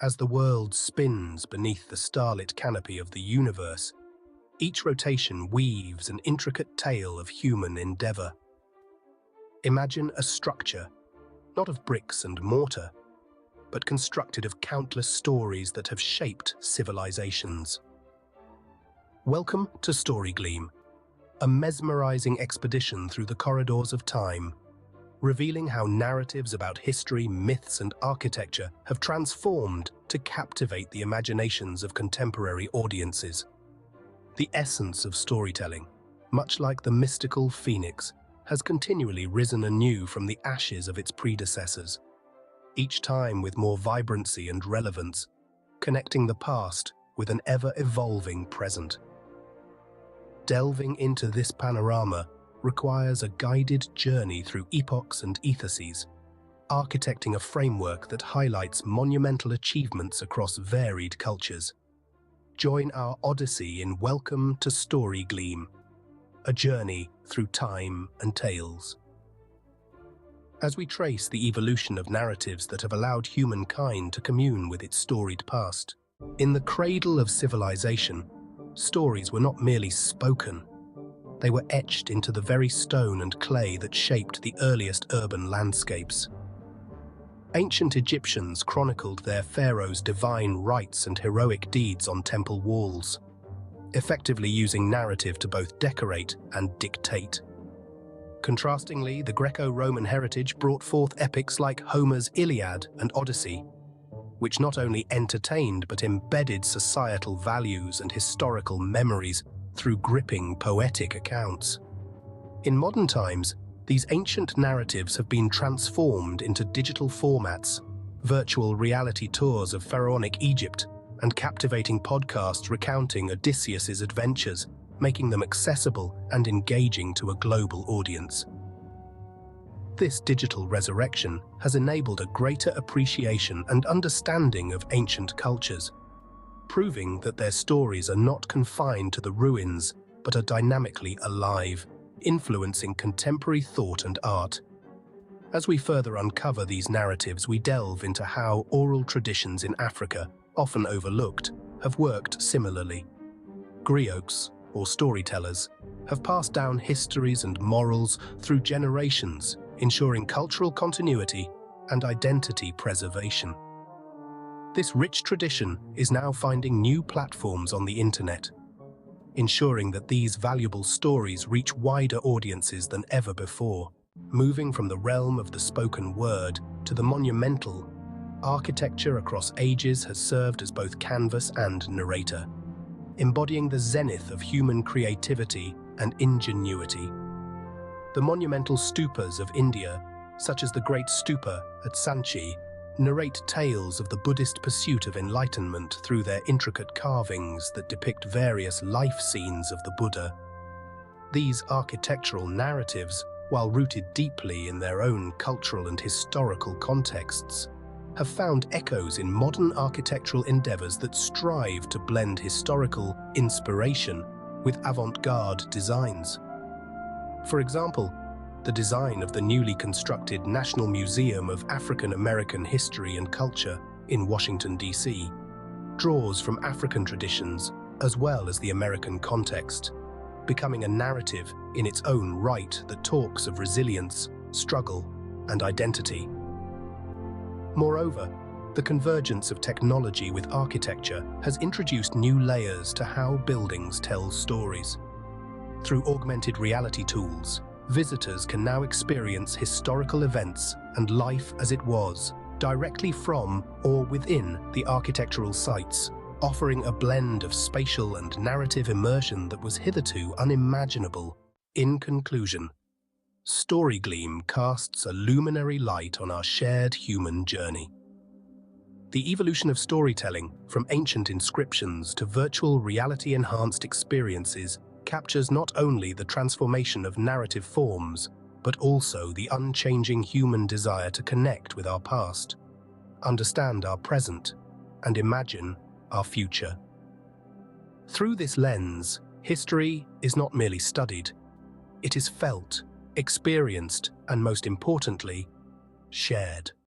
As the world spins beneath the starlit canopy of the universe, each rotation weaves an intricate tale of human endeavor. Imagine a structure, not of bricks and mortar, but constructed of countless stories that have shaped civilizations. Welcome to Storygleam, a mesmerizing expedition through the corridors of time, revealing how narratives about history, myths, and architecture have transformed to captivate the imaginations of contemporary audiences. The essence of storytelling, much like the mystical phoenix, has continually risen anew from the ashes of its predecessors, each time with more vibrancy and relevance, connecting the past with an ever-evolving present. Delving into this panorama requires a guided journey through epochs and ethoses, architecting a framework that highlights monumental achievements across varied cultures. Join our odyssey in Welcome to Storygleam, a journey through time and tales. As we trace the evolution of narratives that have allowed humankind to commune with its storied past, in the cradle of civilization, stories were not merely spoken. They were etched into the very stone and clay that shaped the earliest urban landscapes. Ancient Egyptians chronicled their pharaohs' divine rites and heroic deeds on temple walls, effectively using narrative to both decorate and dictate. Contrastingly, the Greco-Roman heritage brought forth epics like Homer's Iliad and Odyssey, which not only entertained but embedded societal values and historical memories through gripping poetic accounts. In modern times, these ancient narratives have been transformed into digital formats, virtual reality tours of pharaonic Egypt, and captivating podcasts recounting Odysseus's adventures, making them accessible and engaging to a global audience. This digital resurrection has enabled a greater appreciation and understanding of ancient cultures, proving that their stories are not confined to the ruins, but are dynamically alive, influencing contemporary thought and art. As we further uncover these narratives, we delve into how oral traditions in Africa, often overlooked, have worked similarly. Griots, or storytellers, have passed down histories and morals through generations, ensuring cultural continuity and identity preservation. This rich tradition is now finding new platforms on the internet, ensuring that these valuable stories reach wider audiences than ever before. Moving from the realm of the spoken word to the monumental, architecture across ages has served as both canvas and narrator, embodying the zenith of human creativity and ingenuity. The monumental stupas of India, such as the Great Stupa at Sanchi, narrate tales of the Buddhist pursuit of enlightenment through their intricate carvings that depict various life scenes of the Buddha. These architectural narratives, while rooted deeply in their own cultural and historical contexts, have found echoes in modern architectural endeavors that strive to blend historical inspiration with avant-garde designs. For example, the design of the newly constructed National Museum of African American History and Culture in Washington, D.C., draws from African traditions as well as the American context, becoming a narrative in its own right that talks of resilience, struggle, and identity. Moreover, the convergence of technology with architecture has introduced new layers to how buildings tell stories. Through augmented reality tools, visitors can now experience historical events and life as it was, directly from or within the architectural sites, offering a blend of spatial and narrative immersion that was hitherto unimaginable. In conclusion, Storygleam casts a luminary light on our shared human journey. The evolution of storytelling, from ancient inscriptions to virtual reality-enhanced experiences, captures not only the transformation of narrative forms, but also the unchanging human desire to connect with our past, understand our present, and imagine our future. Through this lens, history is not merely studied, it is felt, experienced, and most importantly, shared.